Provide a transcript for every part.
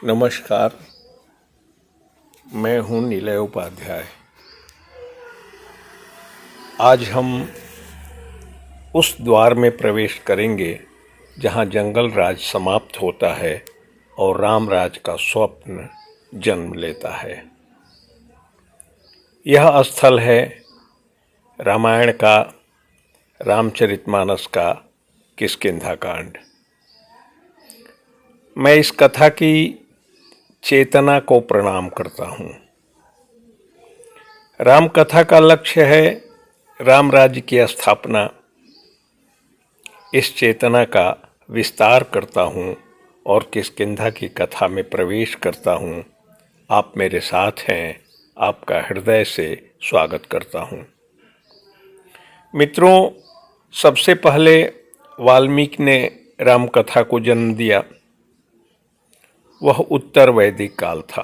नमस्कार। मैं हूं निलय उपाध्याय। आज हम उस द्वार में प्रवेश करेंगे जहां जंगल राज समाप्त होता है और राम राज का स्वप्न जन्म लेता है। यह स्थल है रामायण का, रामचरितमानस का किष्किंधा कांड। मैं इस कथा की चेतना को प्रणाम करता हूँ। राम कथा का लक्ष्य है राम राज्य की स्थापना। इस चेतना का विस्तार करता हूँ और किष्किंधा की कथा में प्रवेश करता हूँ। आप मेरे साथ हैं, आपका हृदय से स्वागत करता हूँ। मित्रों, सबसे पहले वाल्मीकि ने राम कथा को जन्म दिया। वह उत्तर वैदिक काल था।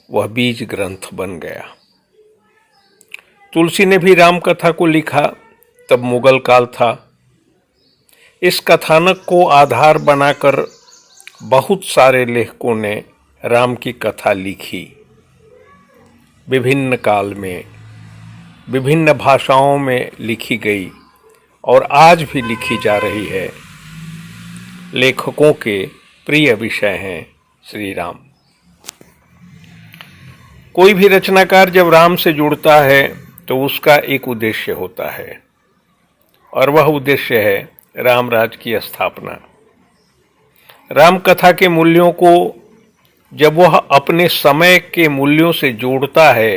वह बीज ग्रंथ बन गया। तुलसी ने भी राम कथा को लिखा, तब मुगल काल था। इस कथानक को आधार बनाकर बहुत सारे लेखकों ने राम की कथा लिखी। विभिन्न काल में, विभिन्न भाषाओं में लिखी गई और आज भी लिखी जा रही है। लेखकों के प्रिय विषय हैं श्री राम। कोई भी रचनाकार जब राम से जुड़ता है तो उसका एक उद्देश्य होता है और वह उद्देश्य है राम राज की स्थापना। राम कथा के मूल्यों को जब वह अपने समय के मूल्यों से जोड़ता है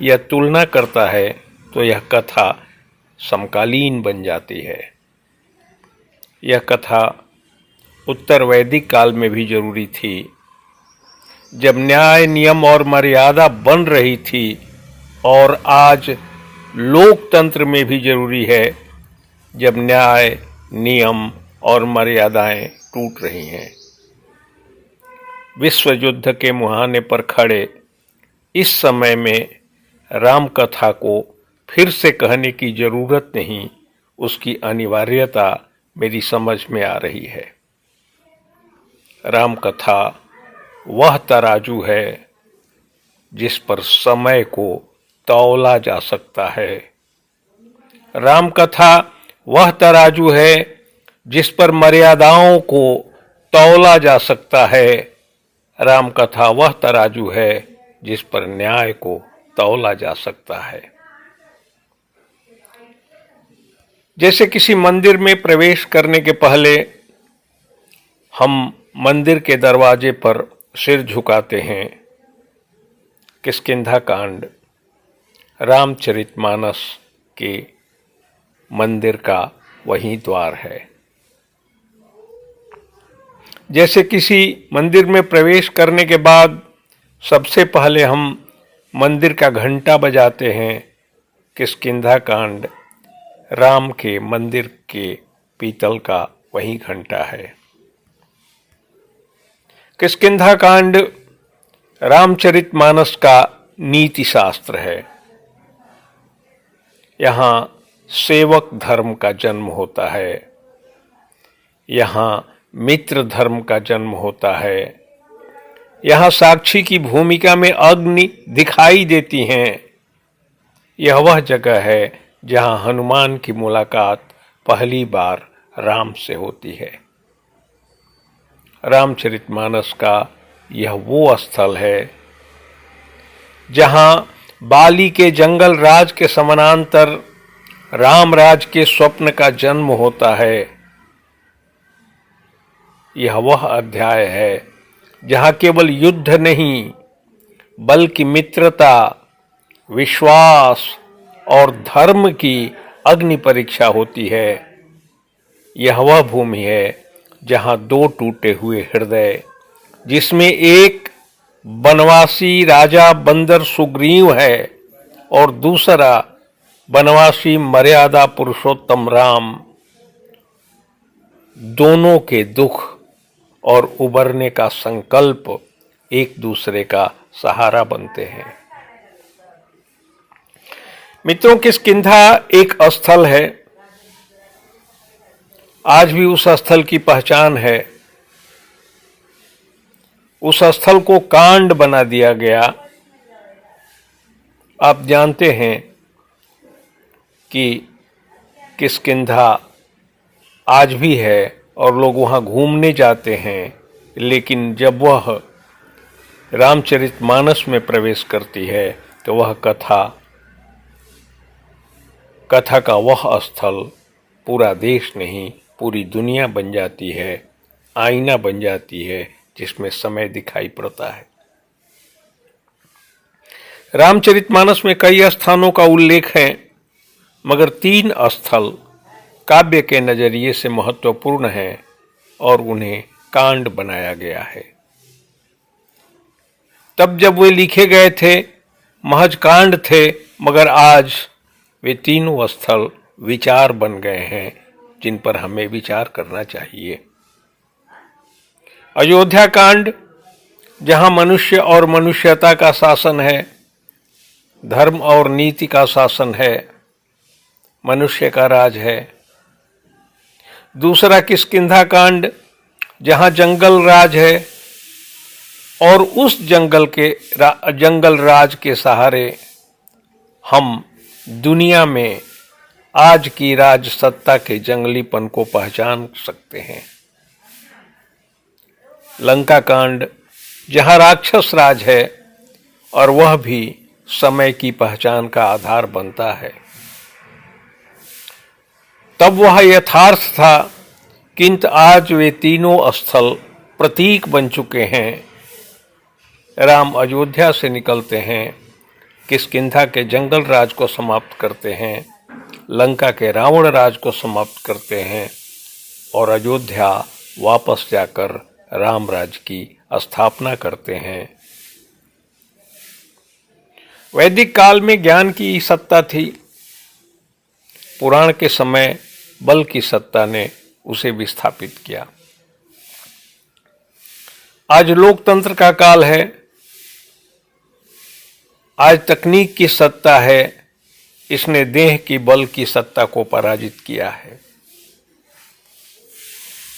या तुलना करता है तो यह कथा समकालीन बन जाती है। यह कथा उत्तर वैदिक काल में भी जरूरी थी, जब न्याय, नियम और मर्यादा बन रही थी, और आज लोकतंत्र में भी जरूरी है, जब न्याय, नियम और मर्यादाएं टूट रही हैं। विश्व युद्ध के मुहाने पर खड़े इस समय में राम कथा को फिर से कहने की जरूरत नहीं, उसकी अनिवार्यता मेरी समझ में आ रही है। राम कथा वह तराजू है जिस पर समय को तौला जा सकता है। राम कथा वह तराजू है जिस पर मर्यादाओं को तौला जा सकता है। राम कथा वह तराजू है जिस पर न्याय को तौला जा सकता है। जैसे किसी मंदिर में प्रवेश करने के पहले हम मंदिर के दरवाजे पर सिर झुकाते हैं, किष्किंधा कांड रामचरितमानस के मंदिर का वही द्वार है। जैसे किसी मंदिर में प्रवेश करने के बाद सबसे पहले हम मंदिर का घंटा बजाते हैं, किष्किंधा कांड राम के मंदिर के पीतल का वही घंटा है। किष्किंधा कांड रामचरितमानस का नीति शास्त्र है। यहाँ सेवक धर्म का जन्म होता है, यहाँ मित्र धर्म का जन्म होता है, यहाँ साक्षी की भूमिका में अग्नि दिखाई देती हैं। यह वह जगह है जहाँ हनुमान की मुलाकात पहली बार राम से होती है। रामचरितमानस का यह वो स्थल है जहां बाली के जंगल राज के समानांतर राम राज के स्वप्न का जन्म होता है। यह वह अध्याय है जहां केवल युद्ध नहीं बल्कि मित्रता, विश्वास और धर्म की अग्नि परीक्षा होती है। यह वह भूमि है जहां दो टूटे हुए हृदय, जिसमें एक बनवासी राजा बंदर सुग्रीव है और दूसरा बनवासी मर्यादा पुरुषोत्तम राम, दोनों के दुख और उबरने का संकल्प एक दूसरे का सहारा बनते हैं। मित्रों, किष्किंधा एक स्थल है आज भी उस स्थल की पहचान है। उस स्थल को कांड बना दिया गया। आप जानते हैं कि किष्किंधा आज भी है और लोग वहां घूमने जाते हैं, लेकिन जब वह रामचरितमानस में प्रवेश करती है तो वह कथा का वह स्थल पूरा देश नहीं, पूरी दुनिया बन जाती है, आईना बन जाती है जिसमें समय दिखाई पड़ता है। रामचरितमानस में कई स्थानों का उल्लेख है, मगर 3 स्थल काव्य के नजरिए से महत्वपूर्ण हैं और उन्हें कांड बनाया गया है। तब जब वे लिखे गए थे महज कांड थे, मगर आज वे तीनों स्थल विचार बन गए हैं जिन पर हमें विचार करना चाहिए। अयोध्या कांड, जहां मनुष्य और मनुष्यता का शासन है, धर्म और नीति का शासन है, मनुष्य का राज है। दूसरा किष्किंधा कांड, जहां जंगल राज है और उस जंगल राज के सहारे हम दुनिया में आज की राज सत्ता के जंगलीपन को पहचान सकते हैं। लंका कांड, जहां राक्षस राज है और वह भी समय की पहचान का आधार बनता है। तब वह यथार्थ था, किंतु आज वे तीनों स्थल प्रतीक बन चुके हैं। राम अयोध्या से निकलते हैं, किष्किंधा के जंगल राज को समाप्त करते हैं, लंका के रावण राज को समाप्त करते हैं और अयोध्या वापस जाकर राम राज की स्थापना करते हैं। वैदिक काल में ज्ञान की सत्ता थी, पुराण के समय बल की सत्ता ने उसे विस्थापित किया। आज लोकतंत्र का काल है, आज तकनीक की सत्ता है, इसने देह की बल की सत्ता को पराजित किया है।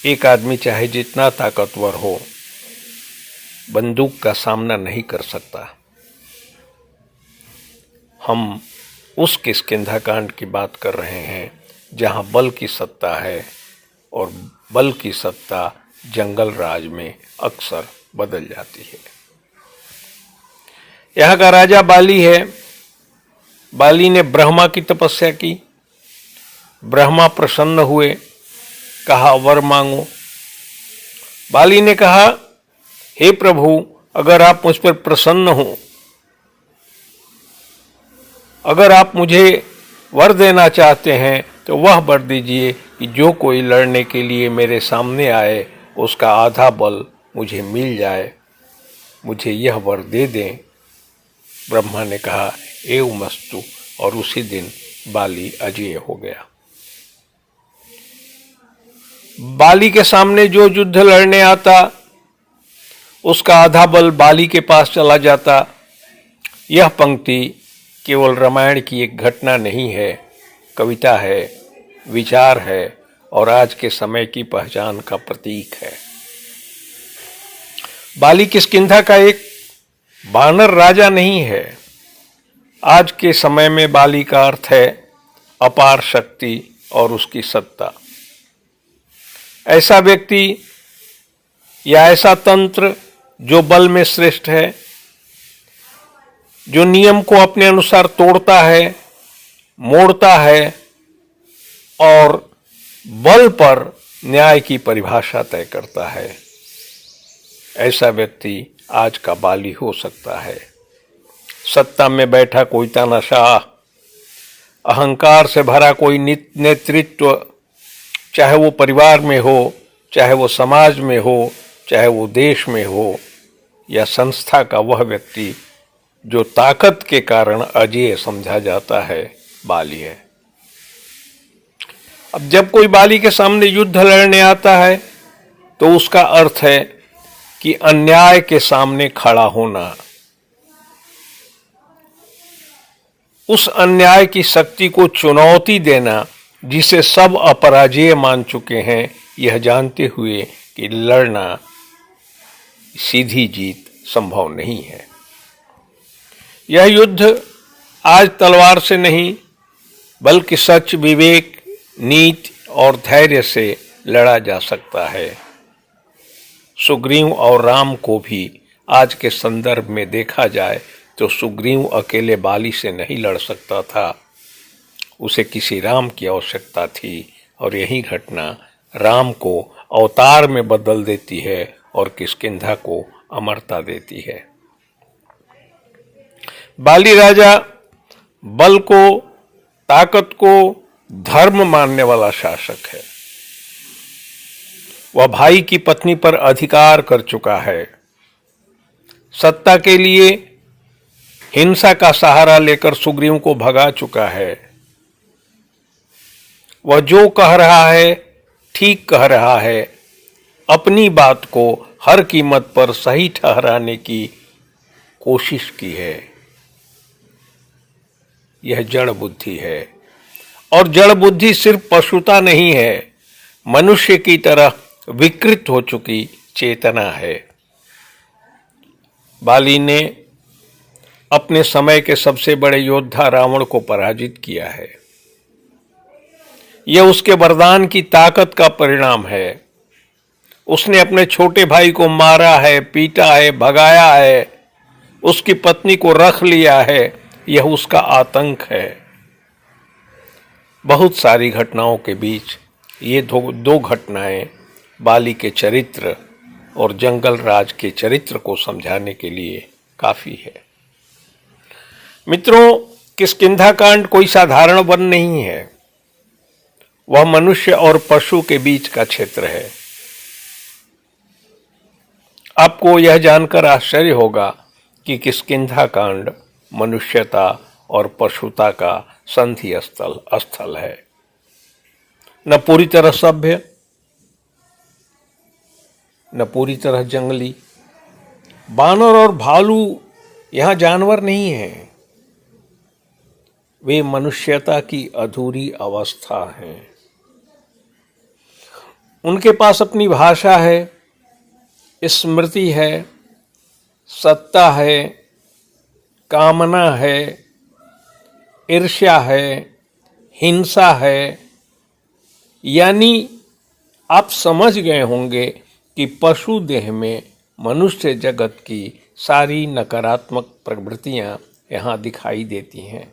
एक आदमी चाहे जितना ताकतवर हो, बंदूक का सामना नहीं कर सकता। हम उस किष्किंधा कांड की बात कर रहे हैं जहां बल की सत्ता है और बल की सत्ता जंगल राज में अक्सर बदल जाती है। यहाँ का राजा बाली है। बाली ने ब्रह्मा की तपस्या की, ब्रह्मा प्रसन्न हुए, कहा वर मांगो। बाली ने कहा, हे प्रभु, अगर आप मुझ पर प्रसन्न हो, अगर आप मुझे वर देना चाहते हैं तो वह वर दीजिए कि जो कोई लड़ने के लिए मेरे सामने आए उसका आधा बल मुझे मिल जाए, मुझे यह वर दे दें। ब्रह्मा ने कहा एवमस्तु, और उसी दिन बाली अजेय हो गया। बाली के सामने जो युद्ध लड़ने आता उसका आधा बल बाली के पास चला जाता। यह पंक्ति केवल रामायण की एक घटना नहीं है, कविता है, विचार है और आज के समय की पहचान का प्रतीक है। बाली किष्किंधा का एक वानर राजा नहीं है। आज के समय में बाली का अर्थ है अपार शक्ति और उसकी सत्ता। ऐसा व्यक्ति या ऐसा तंत्र जो बल में श्रेष्ठ है, जो नियम को अपने अनुसार तोड़ता है, मोड़ता है और बल पर न्याय की परिभाषा तय करता है, ऐसा व्यक्ति आज का बाली हो सकता है। सत्ता में बैठा कोई तानाशाह, अहंकार से भरा कोई नेतृत्व, चाहे वो परिवार में हो, चाहे वो समाज में हो, चाहे वो देश में हो, या संस्था का वह व्यक्ति जो ताकत के कारण अजेय समझा जाता है, बाली है। अब जब कोई बाली के सामने युद्ध लड़ने आता है तो उसका अर्थ है कि अन्याय के सामने खड़ा होना, उस अन्याय की शक्ति को चुनौती देना जिसे सब अपराजेय मान चुके हैं, यह जानते हुए कि लड़ना सीधी जीत संभव नहीं है। यह युद्ध आज तलवार से नहीं बल्कि सच, विवेक, नीति और धैर्य से लड़ा जा सकता है। सुग्रीव और राम को भी आज के संदर्भ में देखा जाए तो सुग्रीव अकेले बाली से नहीं लड़ सकता था, उसे किसी राम की आवश्यकता थी और यही घटना राम को अवतार में बदल देती है और किष्किंधा को अमरता देती है। बाली राजा बल को, ताकत को धर्म मानने वाला शासक है। वह भाई की पत्नी पर अधिकार कर चुका है। सत्ता के लिए हिंसा का सहारा लेकर सुग्रीव को भगा चुका है। वह जो कह रहा है ठीक कह रहा है, अपनी बात को हर कीमत पर सही ठहराने की कोशिश की है। यह जड़ बुद्धि है और जड़ बुद्धि सिर्फ पशुता नहीं है, मनुष्य की तरह विकृत हो चुकी चेतना है। बाली ने अपने समय के सबसे बड़े योद्धा रावण को पराजित किया है। यह उसके वरदान की ताकत का परिणाम है। उसने अपने छोटे भाई को मारा है, पीटा है, भगाया है, उसकी पत्नी को रख लिया है। यह उसका आतंक है। बहुत सारी घटनाओं के बीच ये दो घटनाएं बाली के चरित्र और जंगल राज के चरित्र को समझाने के लिए काफी है। मित्रों, किष्किंधा कांड कोई साधारण वन नहीं है। वह मनुष्य और पशु के बीच का क्षेत्र है। आपको यह जानकर आश्चर्य होगा कि किष्किंधा कांड मनुष्यता और पशुता का संधि स्थल है। न पूरी तरह सभ्य, न पूरी तरह जंगली। बानर और भालू यहां जानवर नहीं है, वे मनुष्यता की अधूरी अवस्था है। उनके पास अपनी भाषा है, स्मृति है, सत्ता है, कामना है, ईर्ष्या है, हिंसा है। यानी आप समझ गए होंगे कि पशु देह में मनुष्य जगत की सारी नकारात्मक प्रवृत्तियां यहां दिखाई देती हैं।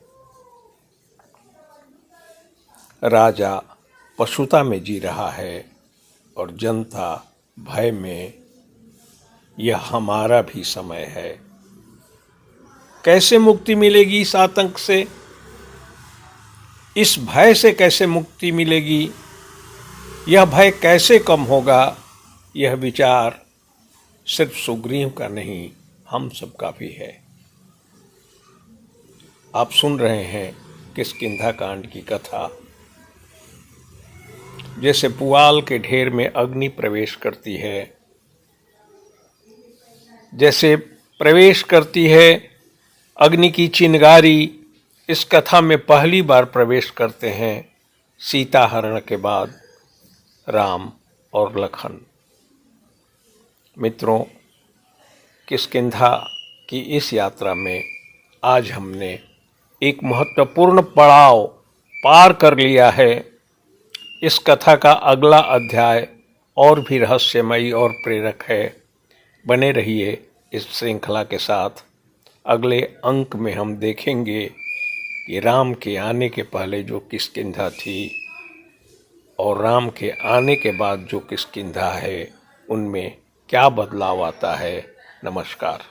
राजा पशुता में जी रहा है और जनता भय में। यह हमारा भी समय है। कैसे मुक्ति मिलेगी इस आतंक से? इस भय से कैसे मुक्ति मिलेगी? यह भय कैसे कम होगा? यह विचार सिर्फ सुग्रीव का नहीं, हम सबका भी है। आप सुन रहे हैं किष्किंधा कांड की कथा। जैसे पुआल के ढेर में अग्नि प्रवेश करती है, जैसे प्रवेश करती है अग्नि की चिंगारी, इस कथा में पहली बार प्रवेश करते हैं सीता हरण के बाद राम और लखन। मित्रों, किष्किंधा की इस यात्रा में आज हमने एक महत्वपूर्ण पड़ाव पार कर लिया है। इस कथा का अगला अध्याय और भी रहस्यमयी और प्रेरक है। बने रहिए इस श्रृंखला के साथ। अगले अंक में हम देखेंगे कि राम के आने के पहले जो किष्किंधा थी और राम के आने के बाद जो किष्किंधा है, उनमें क्या बदलाव आता है। नमस्कार।